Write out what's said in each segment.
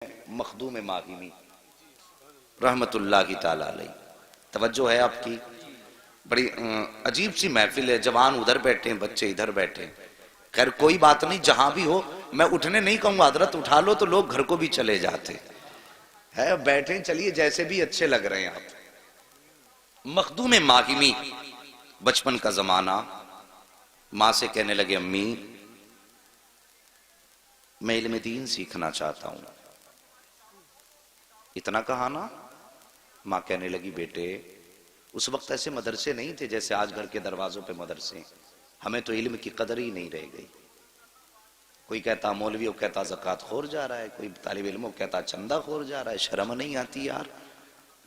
मखदूम माहिमी रहमतुल्लाहि ताला अलैह। तवज्जो है आपकी। बड़ी अजीब सी महफिल है, जवान उधर बैठे हैं, बच्चे इधर बैठे हैं। खैर कोई बात नहीं, जहां भी हो मैं उठने नहीं कहूंगा, हजरत उठा लो तो लोग घर को भी चले जाते है। बैठे चलिए, जैसे भी अच्छे लग रहे हैं आप। मखदूम माहिमी, बचपन का जमाना। माँ से कहने लगे, अम्मी मैं इल्म दीन सीखना चाहता हूं। इतना कहा ना। माँ कहने लगी, बेटे उस वक्त ऐसे मदरसे नहीं थे जैसे आज घर के दरवाजों पे मदरसे। हमें तो इल्म की कदर ही नहीं रह गई। कोई कहता मौलवी, वो कहता ज़कात खोर जा रहा है, कोई तालिब इल्म कहता चंदा खोर जा रहा है। शर्म नहीं आती यार।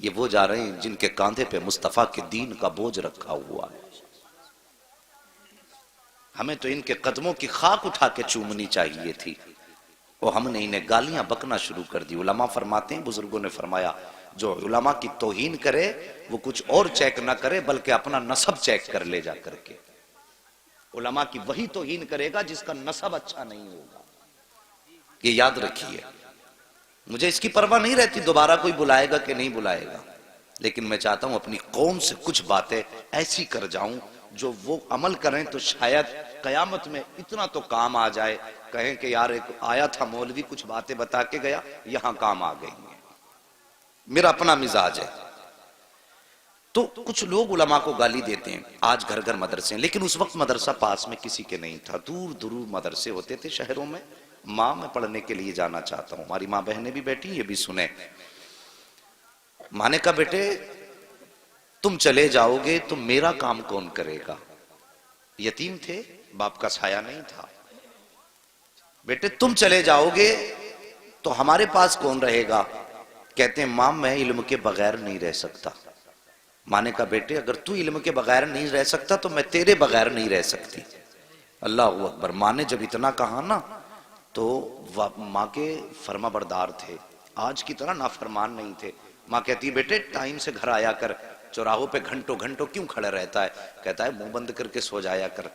ये वो जा रहे हैं जिनके कांधे पे मुस्तफ़ा के दीन का बोझ रखा हुआ है। हमें तो इनके कदमों की खाक उठा के चूमनी चाहिए थी, और हमने इन्हें गालियां बकना शुरू कर दी। उलमा फरमाते हैं, बुजुर्गों ने फरमाया, जो उलमा की तौहीन करे वो कुछ और चेक ना करे बल्कि अपना नसब चेक कर ले जा करके। उलमा की वही तौहीन करेगा जिसका नसब अच्छा नहीं होगा। ये याद रखिए। मुझे इसकी परवाह नहीं रहती दोबारा कोई बुलाएगा कि नहीं बुलाएगा, लेकिन मैं चाहता हूं अपनी कौम से कुछ बातें ऐसी कर जाऊं जो वो अमल करें तो शायद कयामत में इतना तो काम आ जाए, कहें कि यार एक आया था मौलवी कुछ बातें बता के गया, यहां काम आ गई है। मेरा अपना मिजाज है। तो कुछ लोग उलमा को गाली देते हैं। आज घर घर मदरसे हैं, लेकिन उस वक्त मदरसा पास में किसी के नहीं था। दूर दूर मदरसे होते थे शहरों में। माँ मैं पढ़ने के लिए जाना चाहता हूं। हमारी माँ बहनें भी बैठी, ये भी सुने। माँ ने कहा, बेटे तुम चले जाओगे तो मेरा काम कौन करेगा? यतीम थे, बाप का साया नहीं था। बेटे तुम चले जाओगे तो हमारे पास कौन रहेगा? कहते हैं, मां मैं इल्म के बगैर नहीं रह सकता। मां ने कहा, बेटे अगर तू इल्म के बगैर नहीं रह सकता तो मैं तेरे बगैर नहीं रह सकती। अल्लाह अकबर। मां ने जब इतना कहा ना तो मां के फर्मा बरदार थे, आज की तरह नाफरमान नहीं थे। मां कहती है, बेटे टाइम से घर आया कर, चौराहों पे घंटों घंटों क्यों खड़ा रहता है? कहता है, मुंह बंद करके सो जाया कर,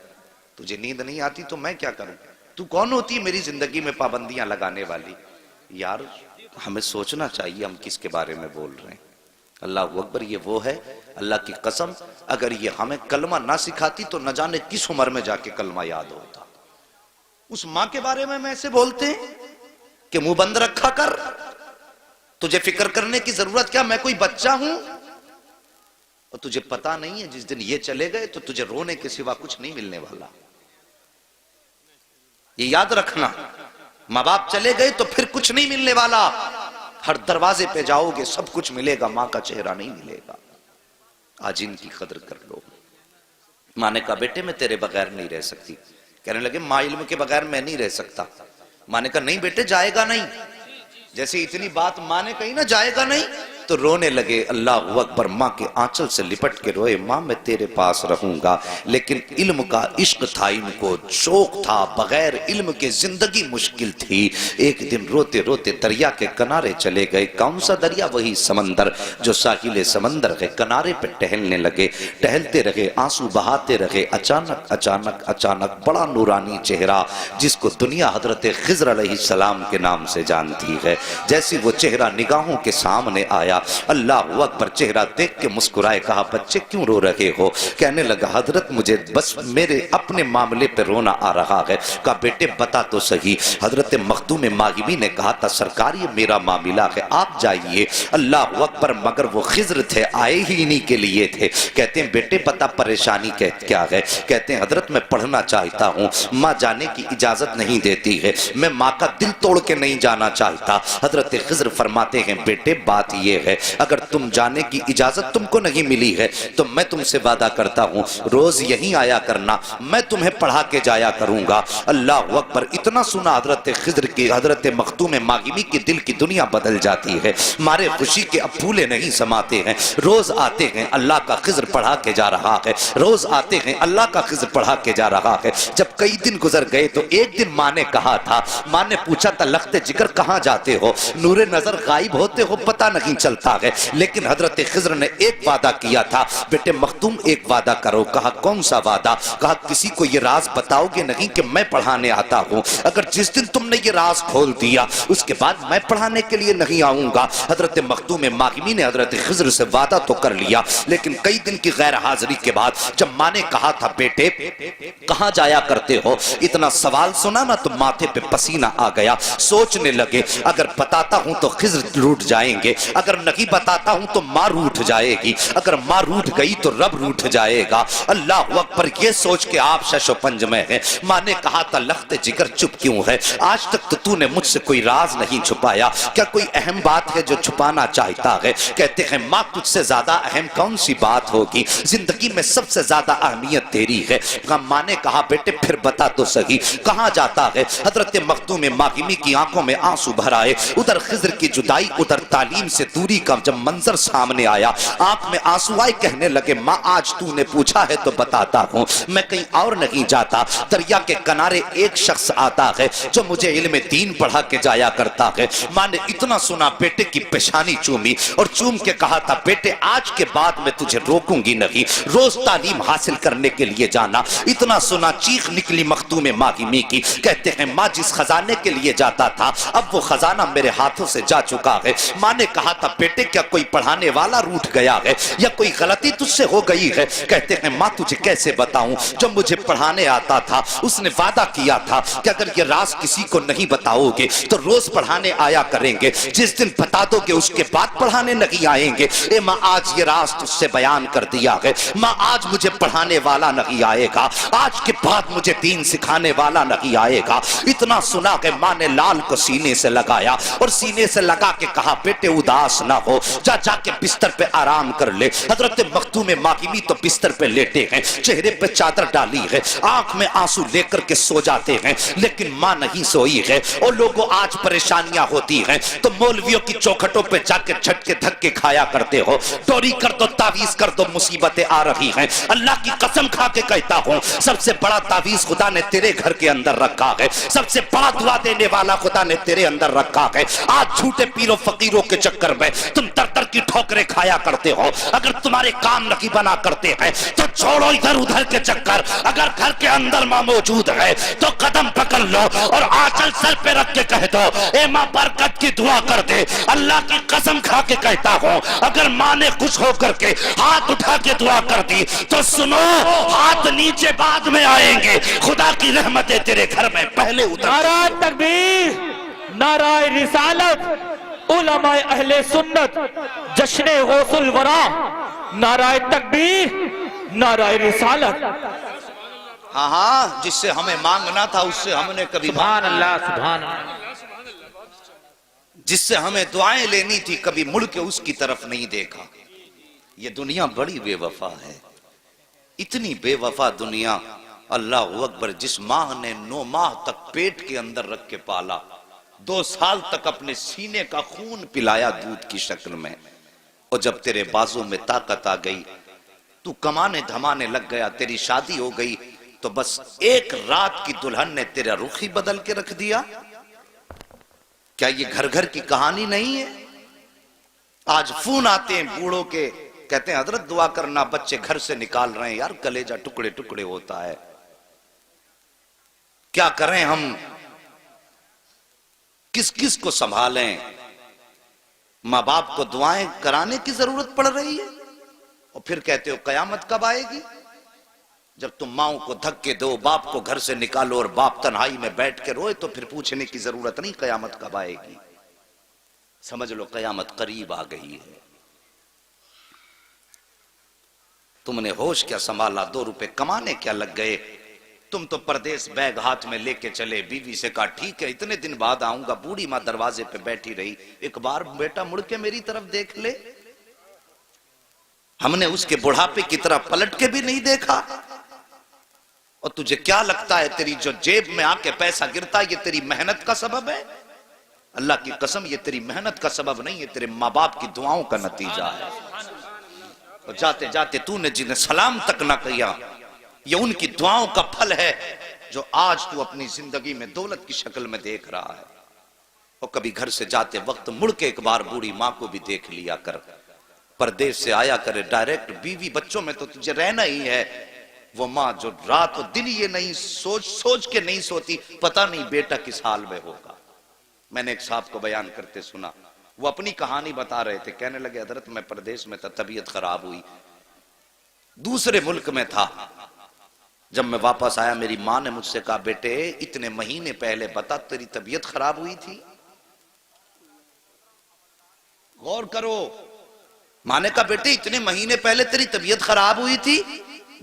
तुझे नींद नहीं आती तो मैं क्या करूं? तू कौन होती है मेरी जिंदगी में पाबंदियां लगाने वाली? यार हमें सोचना चाहिए हम किसके बारे में बोल रहे हैं। अल्लाह अकबर। ये वो है, अल्लाह की कसम, अगर ये हमें कलमा ना सिखाती तो न जाने किस उम्र में जाके कलमा याद होता। उस मां के बारे में ऐसे बोलते हैं कि मुंह बंद रखा कर, तुझे फिक्र करने की जरूरत क्या, मैं कोई बच्चा हूं? और तुझे पता नहीं है जिस दिन ये चले गए तो तुझे रोने के सिवा कुछ नहीं मिलने वाला। ये याद रखना, माँ बाप चले गए तो फिर कुछ नहीं मिलने वाला। हर दरवाजे पे जाओगे सब कुछ मिलेगा, माँ का चेहरा नहीं मिलेगा। आज इनकी कदर कर लो। माँ ने कहा, बेटे मैं तेरे बगैर नहीं रह सकती। कहने लगे, माँ इल्म के बगैर मैं नहीं रह सकता। माँ ने कहा, नहीं बेटे जाएगा नहीं। जैसे इतनी बात माँ ने कही ना, जाएगा नहीं, तो रोने लगे। अल्लाह अकबर। माँ के आंचल से लिपट के रोए, माँ मैं तेरे पास रहूंगा। लेकिन इल्म का इश्क था इनको, शौक था, बगैर इल्म के जिंदगी मुश्किल थी। एक दिन रोते रोते दरिया के किनारे चले गए। कौन सा दरिया? वही समंदर जो साहिल समंदर के किनारे पे टहलने लगे। टहलते रहे, आंसू बहाते रहे। अचानक अचानक अचानक बड़ा नूरानी चेहरा, जिसको दुनिया हजरत खिज़र अलैहिस्सलाम के नाम से जानती है, जैसे वो चेहरा निगाहों के सामने आया, अल्लाह अकबर। चेहरा देख के मुस्कुराए, कहा, बच्चे क्यों रो रहे हो? कहने लगा, हजरत मुझे बस मेरे अपने मामले पे रोना आ रहा है। कहा, बेटे बता तो सही। हजरत मखदूम माहिमी ने कहा था, सरकार ये मेरा मामला है, आप जाइए। अल्लाह अकबर। मगर वो खिज़र थे, आए ही इन्हीं के लिए थे। कहते हैं, बेटे पता परेशानी क्या है? कहते हैं, हजरत मैं पढ़ना चाहता हूँ, माँ जाने की इजाजत नहीं देती है, मैं माँ का दिल तोड़ के नहीं जाना चाहता। हजरत खिज़र फरमाते हैं, बेटे बात ये है, अगर तुम जाने की इजाजत तुमको नहीं मिली है तो मैं तुमसे वादा करता हूं, रोज यहीं आया करना, मैं तुम्हें पढ़ा के जाया करूंगा। अल्लाह अकबर। इतना सुना हजरत खिज़र की, हजरत मखदूम माहिमी के दिल की दुनिया बदल जाती है। मारे खुशी के अब फूले नहीं समाते हैं। रोज आते हैं, अल्लाह का खिज़र पढ़ा के जा रहा है। रोज आते हैं, अल्लाह का खिज़र पढ़ा के जा रहा है। जब कई दिन गुजर गए तो एक दिन माँ ने कहा था, माँ ने पूछा था, लख्ते जिगर कहां जाते हो? नूरे नजर गायब होते हो, पता नहीं चलता। चलता है। लेकिन हजरत खिज़र ने एक वादा किया था, बेटे मखदूम एक वादा करो। कहा कौन सा वादा? कहा किसी को ये राज बताओगे नहीं कि मैं पढ़ाने आता हूँ। अगर जिस दिन तुमने ये राज खोल दिया उसके बाद मैं पढ़ाने के लिए नहीं आऊंगा। हजरत मखदूम मागिमी ने हजरत खिज़र से वादा तो कर लिया, लेकिन कई दिन की गैर हाजिरी के बाद जब माँ ने कहा था बेटे कहाँ जाया करते हो, इतना सवाल सुना ना तो माथे पे पसीना आ गया। सोचने लगे अगर बताता हूं तो खिज़र रूठ जाएंगे, अगर नहीं बताता हूं तो माँ रूठ जाएगी, अगर माँ रूठ गई तो रब रूठ जाएगा। अल्लाह अकबर, ये सोच के आप शशोपंज में है। माँ ने कहा था लख्ते जिगर चुप क्यों है, आज तक तो तूने मुझसे कोई राज नहीं छुपाया, क्या कोई अहम बात है जो छुपाना चाहता है? कहते हैं माँ तुझसे ज्यादा अहम कौन सी बात होगी, जिंदगी में सबसे ज्यादा अहमियत तेरी है। माँ ने कहा बेटे फिर बता तो सही कहाँ जाता है? हजरत मखदूम मागिमी की आंखों में आंसू भर आए। उधर खिज़र की जुदाई, उधर तालीम से दूरी का जब मंजर सामने आया, आंख में आंसू आए। कहने लगे माँ आज तूने पूछा है तो बताता हूँ, मैं कहीं और नहीं जाता। दरिया के किनारे एक शख्स आता है जो मुझे इल्म दीन पढ़ा के जाया करता है। माँ ने इतना सुना बेटे की पेशानी चूमी और चूम के कहा था बेटे आज के बाद मैं तुझे रोकूंगी नहीं, रोज तालीम हासिल करने के लिए जाना। इतना सुना चीख निकली मखदूम मागिमी की। कहते हैं माँ जिस खजाने के लिए जाता था अब वो खजाना मेरे हाथों से जा चुका है। माँ ने कहा था बेटे क्या कोई पढ़ाने वाला रूठ गया है या कोई गलती तुझसे हो गई है? कहते हैं माँ तुझे कैसे बताऊं, जब मुझे पढ़ाने आता था उसने वादा किया था कि अगर ये राज किसी को नहीं बताओगे तो रोज पढ़ाने आया करेंगे, जिस दिन बता दोगे उसके बाद पढ़ाने नहीं आएंगे। ए माँ आज ये राज तुझसे बयान कर दिया है। माँ आज मुझे पढ़ाने वाला नहीं आएगा, आज के बाद मुझे दीन सिखाने वाला नहीं आएगा। इतना सुना कि माँ ने लाल को सीने से लगाया और सीने से लगा के कहा बेटे उदास ना हो, जा जाके बिस्तर पे आराम कर ले। हजरत मखदूम मागिमी तो बिस्तर पे लेटे हैं, चेहरे पे चादर डाली है, आंख में आंसू लेकर के सो जाते हैं। लेकिन माँ नहीं सोई है। और लोगों आज परेशानियां होती हैं तो मौलवियों की चौखटों पे जाके झटके धक्के खाया करते हो, टोरी कर दो तावीज कर दो, मुसीबतें आ रही हैं। अल्लाह की कसम खा के कहता हूँ सबसे बड़ा तावीज खुदा ने तेरे घर के अंदर रखा है, सबसे बड़ा दुआ देने वाला खुदा ने तेरे अंदर रखा है। आज झूठे पीरों फकीरों के चक्कर में तुम तर तर की ठोकरें खाया करते हो। अगर तुम्हारे काम नहीं बना करते हैं तो छोड़ो इधर उधर के चक्कर, अगर घर के अंदर माँ मौजूद है तो कदम पकड़ लो और आंचल सर पे रख के कह दो ए माँ बरकत की दुआ कर दे। अल्लाह की कसम खा के कहता हूँ अगर माँ ने खुश होकर के हाथ उठा के दुआ कर दी तो सुनो हाथ नीचे बाद में आएंगे, खुदा की रहमतें तेरे घर में पहले उतर। नाराए तकबीर, नाराए रिसालत, उलमाए अहले सुन्नत, जश्ने गौसुल वरा, नाराए तकबीर, नाराए रिसालत। हाँ हाँ जिससे हमें मांगना था उससे हमने कभी सुभान अल्लाह, सुभान अल्लाह। जिससे हमें दुआएं लेनी थी कभी मुड़ के उसकी तरफ नहीं देखा। ये दुनिया बड़ी बेवफा है, इतनी बेवफा दुनिया। अल्लाह अकबर, जिस माँ ने 9 माह तक पेट के अंदर रख के पाला, 2 साल तक अपने सीने का खून पिलाया दूध की शक्ल में, और जब तेरे बाजू में ताकत आ गई तू कमाने धमाने लग गया, तेरी शादी हो गई तो बस एक रात की दुल्हन ने तेरा रुख ही बदल के रख दिया। क्या ये घर घर की कहानी नहीं है? आज फोन आते हैं बूढ़ों के, कहते हैं हजरत दुआ करना बच्चे घर से निकाल रहे हैं। यार कलेजा टुकड़े टुकड़े होता है, क्या करें हम, किस किस को संभालें? माँ बाप को दुआएं कराने की जरूरत पड़ रही है और फिर कहते हो कयामत कब आएगी? जब तुम माओ को धक्के दो, बाप को घर से निकालो और बाप तन्हाई में बैठ के रोए तो फिर पूछने की जरूरत नहीं कयामत कब आएगी। समझ लो कयामत करीब आ गई है। तुमने होश क्या संभाला, 2 रुपए कमाने क्या लग गए? तुम तो परदेश बैग हाथ में लेके चले, बीवी से कहा ठीक है इतने दिन बाद आऊंगा। बूढ़ी माँ दरवाजे पे बैठी रही, एक बार बेटा मुड़ के मेरी तरफ देख ले। हमने उसके बुढ़ापे की तरफ पलट के भी नहीं देखा। और तुझे क्या लगता है तेरी जो जेब में आके पैसा गिरता है ये तेरी मेहनत का सबब है? अल्लाह की कसम ये तेरी मेहनत का सबब नहीं है, तेरे माँ बाप की दुआओं का नतीजा है। और जाते जाते तूने जिन्हें सलाम तक ना किया, ये उनकी दुआओं का फल है जो आज तू अपनी जिंदगी में दौलत की शक्ल में देख रहा है। और कभी घर से जाते वक्त मुड़ के एक बार बूढ़ी माँ को भी देख लिया कर। परदेश से आया करे डायरेक्ट, बीवी बच्चों में तो तुझे रहना ही है। वो माँ जो रात और दिन ये नहीं सोच के नहीं सोती, पता नहीं बेटा किस हाल में होगा। मैंने एक साहब को बयान करते सुना, वो अपनी कहानी बता रहे थे। कहने लगे हजरत मैं परदेश में था, तबीयत खराब हुई, दूसरे मुल्क में था। जब मैं वापस आया मेरी माँ ने मुझसे कहा बेटे इतने महीने पहले बता तेरी तबीयत खराब हुई थी। गौर करो, माँ ने कहा बेटे इतने महीने पहले तेरी तबीयत खराब हुई थी।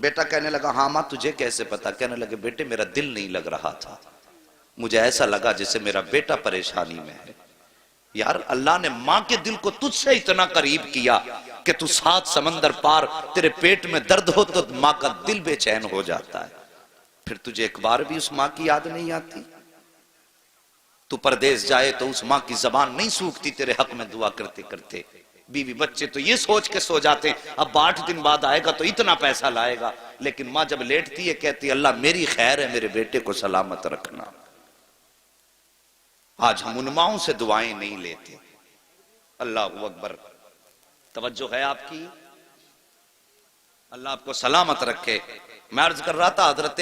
बेटा कहने लगा हाँ माँ तुझे कैसे पता। कहने लगे बेटे मेरा दिल नहीं लग रहा था, मुझे ऐसा लगा जैसे मेरा बेटा परेशानी में है। यार अल्लाह ने माँ के दिल को तुझसे इतना करीब किया कि तू 7 समंदर पार, तेरे पेट में दर्द हो तो माँ का दिल बेचैन हो जाता है। फिर तुझे एक बार भी उस माँ की याद नहीं आती? तू परदेश जाए तो उस माँ की जबान नहीं सूखती तेरे हक में दुआ करते करते। बीवी बच्चे तो ये सोच के सो जाते हैं अब 8 दिन बाद आएगा तो इतना पैसा लाएगा, लेकिन माँ जब लेटती है कहती है अल्लाह मेरी खैर है, मेरे बेटे को सलामत रखना। आज हम उन माओं से दुआएं नहीं लेते। अल्लाह अकबर, तवज्जो है आपकी? अल्लाह आपको सलामत रखे। मैं अर्ज कर रहा था हजरत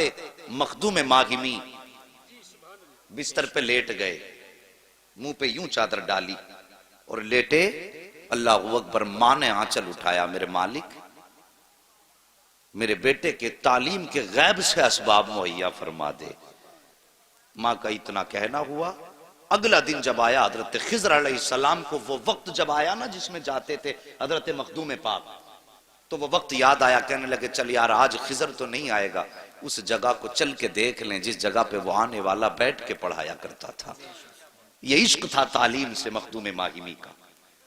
मखदूम माहिमी बिस्तर पे लेट गए, मुंह पे यूं चादर डाली और लेटे। अल्लाह अकबर, मां ने आंचल उठाया, मेरे मालिक मेरे बेटे के तालीम के गैब से असबाब मुहैया फरमा दे। मां का इतना कहना हुआ। अगला दिन जब आया हजरत खिज़र अलैहिस्सलाम को, वो वक्त जब आया ना जिसमें जाते थे हजरत मखदूम पाक, तो वो वक्त याद आया। कहने लगे चल यार आज खिज़र तो नहीं आएगा, उस जगह को चल के देख लें जिस जगह पे वो आने वाला बैठ के पढ़ाया करता था। ये इश्क था तालीम से मखदूम माहिमी का।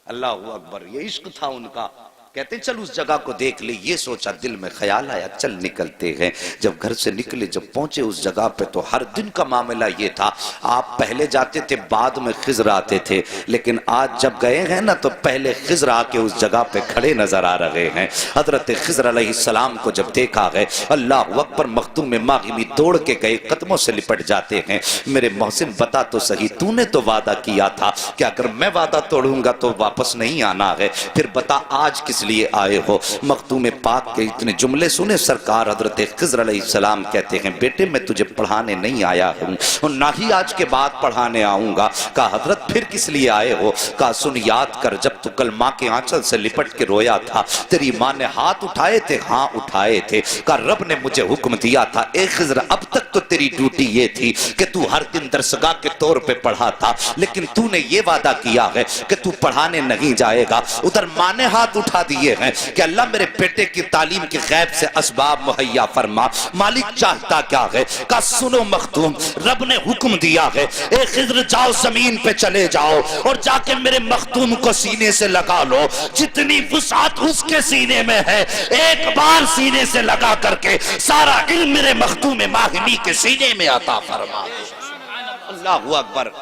अल्लाह अकबर, ये इश्क था उनका। कहते चल उस जगह को देख ले। ये सोचा, दिल में ख्याल आया चल निकलते हैं। जब घर से निकले, जब पहुंचे उस जगह पे तो हर दिन का मामला ये था, आप पहले जाते थे बाद में खिज़र आते थे, लेकिन आज जब गए हैं ना तो पहले खिज़र आके उस जगह पे खड़े नजर आ रहे हैं। हजरत खिज़र अलैहिस्सलाम को जब देखा गए, अल्लाह अकबर, मखदूम माहिमी दौड़ के गए, कदमों से लिपट जाते हैं। मेरे मोहसिन बता तो सही, तूने तो वादा किया था कि अगर मैं वादा तोड़ूंगा तो वापस नहीं आना है, फिर बता आज किस लिए आए हो? मखदूम पाक के इतने जुमले सुने सरकार हजरत खिज़र अलैहिस्सलाम कहते हैं बेटे मैं तुझे पढ़ाने नहीं आया हूं और ना ही आज के बाद पढ़ाने आऊंगा। कहा हजरत फिर किस लिए आए हो? कहा सुन याद कर, जब तू कल माँ के आंचल से लिपट के रोया था तेरी माँ ने हाथ उठाए थे? हाँ उठाए थे। कहा रब ने मुझे हुक्म दिया था ए खिज़र, अब तक तो तेरी ड्यूटी ये थी कि तू हर दिन दरसगाह के तौर पे पढ़ा था, लेकिन तूने ये वादा किया है कि तू पढ़ाने नहीं जाएगा। उधर माँ ने हाथ उठा दिए हैं कि अल्लाह मेरे बेटे की तालीम के गैब से असबाब मुहैया फरमा। मालिक चाहता क्या है? का सुनो मखदूम, रब ने हुक्म दिया है ए खिज़र जाओ जमीन पे चले जाओ और जाके मेरे मखदूम को सीने से लगा लो। जितनी वुसात उसके सीने में है एक बार सीने से लगा करके सारा इल्म मेरे मखदूम माहिमी के सीने में अता फरमा। अल्लाहु अकबर।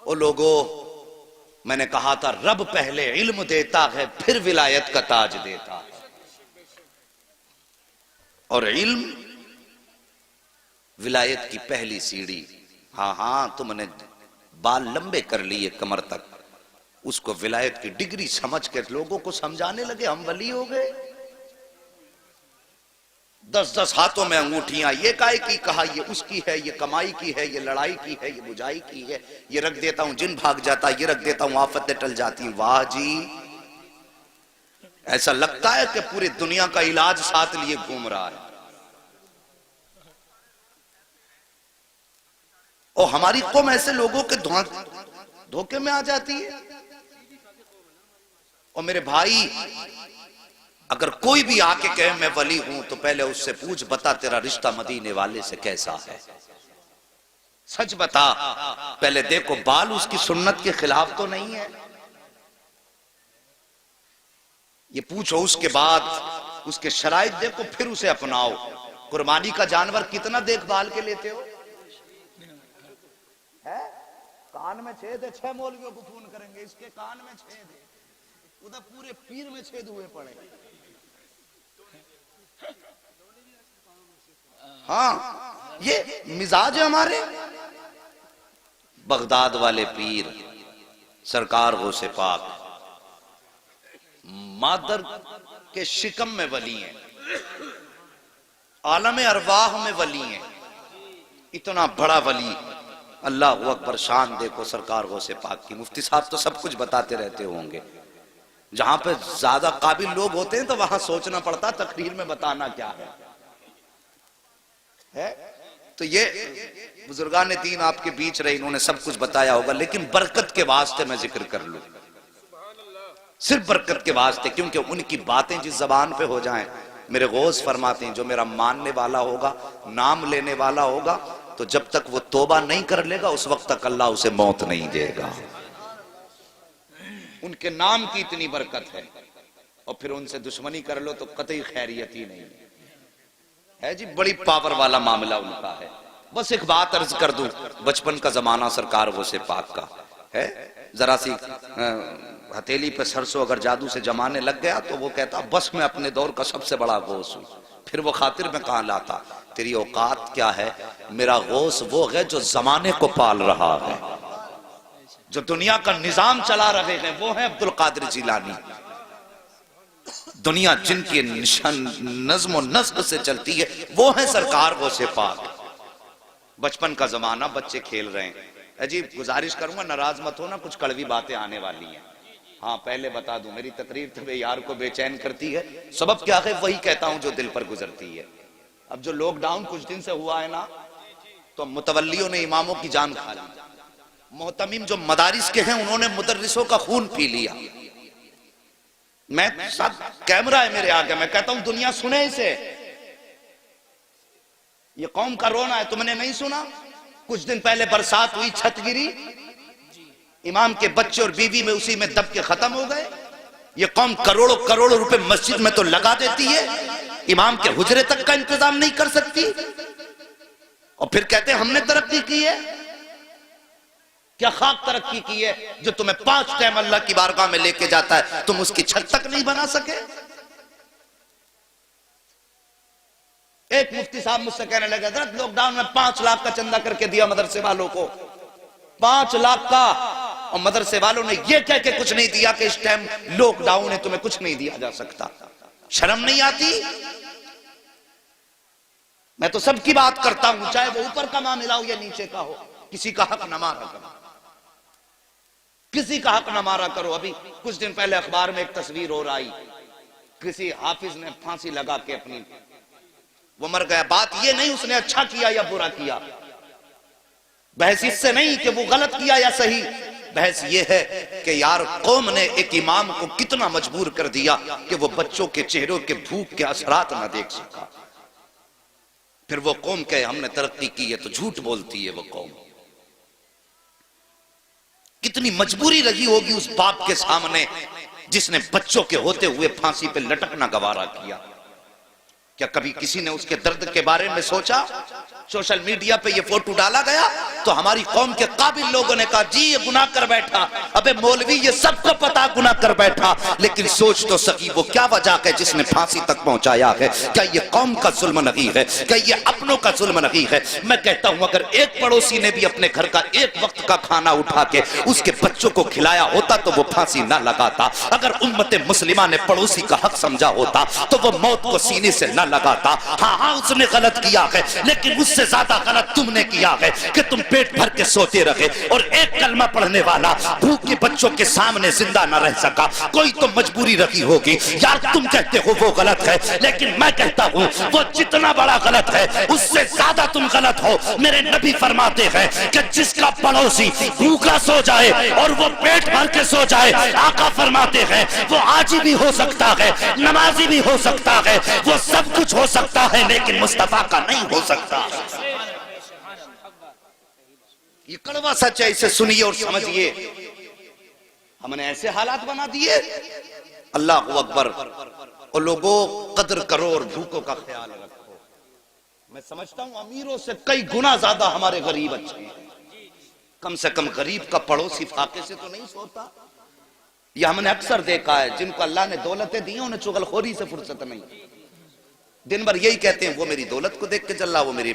ओ लोगो, मैंने कहा था रब पहले इल्म देता है फिर विलायत का ताज देता है, और इल्म विलायत की पहली सीढ़ी। हाँ हाँ, तुमने बाल लंबे कर लिए कमर तक, उसको विलायत की डिग्री समझ के लोगों को समझाने लगे हम वली हो गए। 10-10 हाथों में अंगूठियां, ये काय की कहा ये उसकी है, ये कमाई की है, ये लड़ाई की है, ये बुझाई की है, ये रख देता हूं जिन भाग जाता, ये रख देता हूं आफतें टल जाती। वाह जी, ऐसा लगता है कि पूरी दुनिया का इलाज साथ लिए घूम रहा है। और हमारी कौम ऐसे लोगों के धोखे में आ जाती है। और मेरे भाई, अगर कोई भी आके कहे मैं वली हूं तो पहले उससे पूछ, बता तेरा रिश्ता मदीने वाले से कैसा है? सच बता, पहले देखो बाल उसकी सुन्नत के खिलाफ तो नहीं है, ये पूछो। उसके बाद उसके शराइत देखो, फिर उसे अपनाओ। कुर्बानी का जानवर कितना देखभाल के लेते हो? है? कान में छेद है, 6 मौलवियों को फोन करेंगे इसके कान में छेद है, उधर पूरे पीर में छेद हुए पड़े। हाँ, ये मिजाज है हमारे। बगदाद वाले पीर सरकार गौसे पाक मादर के शिकम में वली हैं, आलम अरवाह में वली हैं। इतना बड़ा वली, अल्लाह अकबर, शान देखो सरकार गौसे पाक की। मुफ्ती साहब तो सब कुछ बताते रहते होंगे। जहां पे ज्यादा काबिल लोग होते हैं तो वहां सोचना पड़ता तकरीर में बताना क्या है? तो ये बुजुर्गान दीन आपके बीच रहे, इन्होंने सब कुछ बताया होगा, लेकिन बरकत के वास्ते मैं जिक्र कर लूं, सिर्फ बरकत के वास्ते, क्योंकि उनकी बातें जिस जबान पे हो जाएं, मेरे गौस फरमाते हैं जो मेरा मानने वाला होगा, नाम लेने वाला होगा, तो जब तक वो तौबा नहीं कर लेगा उस वक्त तक अल्लाह उसे मौत नहीं देगा। उनके नाम की इतनी बरकत है, और फिर उनसे दुश्मनी कर लो तो कतई खैरियत ही नहीं है जी। बड़ी पावर वाला मामला उनका है। बस एक बात अर्ज कर दूं, बचपन का जमाना सरकार गौसे पाक का है, जरा सी हथेली पे सरसों अगर जादू से जमाने लग गया तो वो कहता बस मैं अपने दौर का सबसे बड़ा गौस हूं। फिर वो खातिर में कहां लाता, तेरी औकात क्या है, मेरा गौस वो है जो जमाने को पाल रहा है, जो दुनिया का निजाम चला रहे हैं, वो है अब्दुल कादिर जिलानी। दुनिया जिनके नज्म नस्क से चलती है वो है सरकार गौसे पाक। बचपन का जमाना, बच्चे खेल रहे हैं। अजीब गुजारिश करूंगा, नाराज मत हो ना, कुछ कड़वी बातें आने वाली हैं। हाँ, पहले बता दूं, मेरी तकरीर तो यार को बेचैन करती है, सबब क्या है वही कहता हूं जो दिल पर गुजरती है। अब जो लॉकडाउन कुछ दिन से हुआ है ना, तो मुतवल्लियों ने इमामों की जान खा ली। मोहतमीम जो मदारिस के हैं उन्होंने मुदर्रिसों का खून पी लिया। मैं सब कैमरा है मेरे आगे, मैं कहता हूं दुनिया सुने इसे। ये कौम का रोना है, तुमने नहीं सुना? कुछ दिन पहले बरसात हुई, छत गिरी, इमाम के बच्चे और बीवी में उसी में दब के खत्म हो गए। ये कौम करोड़ों करोड़ों रुपए मस्जिद में तो लगा देती है, इमाम के हुजरे तक का इंतजाम नहीं कर सकती, और फिर कहते हैं हमने तरक्की की है। क्या खाक तरक्की की है जो तुम्हें 5 टाइम अल्लाह की बारगाह में लेके जाता है, तुम उसकी छत तक नहीं बना सके? एक मुफ्ती साहब मुझसे कहने लगे, हज़रत लॉकडाउन में 5 लाख का चंदा करके दिया मदरसे वालों को, 5 लाख का, और मदरसे वालों ने यह कह के कुछ नहीं दिया कि इस टाइम लॉकडाउन है, तुम्हें कुछ नहीं दिया जा सकता। शर्म नहीं आती? मैं तो सबकी बात करता हूं, चाहे वो ऊपर का मामला हो या नीचे का हो, किसी का हक न मारा करो, किसी का हक न मारा करो। अभी कुछ दिन पहले अखबार में एक तस्वीर और आई, किसी हाफिज ने फांसी लगा के अपनी, वो मर गया। बात ये नहीं उसने अच्छा किया या बुरा किया, बहस इससे नहीं कि वो गलत किया या सही, बहस ये है कि यार कौम ने एक इमाम को कितना मजबूर कर दिया कि वो बच्चों के चेहरों के भूख के असरात ना देख सका। फिर वो कौम कहे हमने तरक्की की है तो झूठ बोलती है। वो कौम कितनी मजबूरी लगी होगी उस बाप के सामने जिसने बच्चों के होते हुए फांसी पे लटकना गवारा किया। क्या कभी किसी ने उसके दर्द के बारे में सोचा? सोशल मीडिया पे ये फोटो डाला गया तो हमारी कौम के काबिल लोगों ने कहा जी ये गुनाह कर बैठा। अबे मौलवी ये सबको पता गुनाह कर बैठा, लेकिन सोच तो सकी वो क्या वजह है जिसने फांसी तक पहुंचाया है। क्या ये कौम का जुल्म नहीं है? क्या ये अपनों का जुल्म नहीं है? मैं कहता हूं अगर एक पड़ोसी ने भी अपने घर का एक वक्त का खाना उठा के उसके बच्चों को खिलाया होता तो वो फांसी ना लगाता। अगर उम्मत मुस्लिमा ने पड़ोसी का हक समझा होता तो वो मौत को सीने से ना लगाता। हाँ उसने गलत किया है, लेकिन उससे ज्यादा गलत तुमने किया है कि तुम पेट भर के सोते रहे और एक कलमा पढ़ने वाला भूखे बच्चों के सामने जिंदा न रह सका। कोई तो मजबूरी रखी होगी यार। तुम कहते हो वो गलत है, लेकिन मैं कहता हूं वो जितना बड़ा गलत है उससे ज्यादा तुम गलत हो। मेरे नबी फरमाते हैं कि जिसका पड़ोसी भूखा सो जाए और वो पेट भर के सो जाए, आका फरमाते हैं वो आजी भी हो सकता है, नमाजी भी हो सकता है, वो सब कुछ हो सकता है, लेकिन मुस्तफा का नहीं हो सकता। ये कड़वा सच है, इसे सुनिए और समझिए। हमने ऐसे हालात बना दिए। अल्लाह अकबर। और लोगों कदर करो और भूखों का ख्याल रखो। मैं समझता हूं अमीरों से कई गुना ज्यादा हमारे गरीब अच्छे हैं। कम से कम गरीब का पड़ोसी फाके से तो नहीं सोता। यह हमने अक्सर देखा है, जिनको अल्लाह ने दौलतें दी हैं उन्हें चुगलखोरी से फुर्सत नहीं। दिन भर यही कहते हैं, वो मेरी दौलत को देख के चल रहा, वो मेरी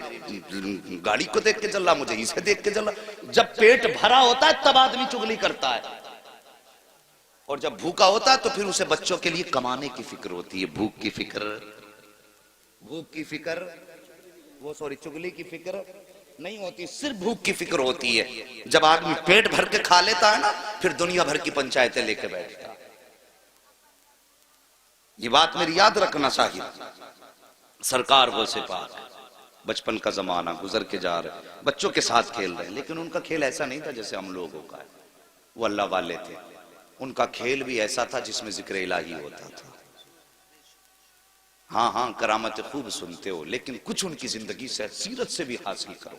गाड़ी को देख के चल रहा, मुझे इसे देख के चल रहा। जब पेट भरा होता है तब आदमी चुगली करता है, और जब भूखा होता है तो फिर उसे बच्चों के लिए कमाने की फिक्र होती है। भूख की फिक्र, वो सॉरी चुगली की फिक्र नहीं होती, सिर्फ भूख की फिक्र होती है। जब आदमी पेट भर के खा लेता है ना, फिर दुनिया भर की पंचायतें लेके बैठता है। ये बात मेरी याद रखना चाहिए। सरकार वो से पाक, बचपन का जमाना गुजर के जा रहे, बच्चों के साथ खेल रहे, लेकिन उनका खेल ऐसा नहीं था जैसे हम लोगों का है। वो अल्लाह वाले थे, उनका खेल भी ऐसा था जिसमें जिक्र इलाही होता था। हाँ हाँ, करामतें खूब सुनते हो, लेकिन कुछ उनकी जिंदगी से, सीरत से भी हासिल करो।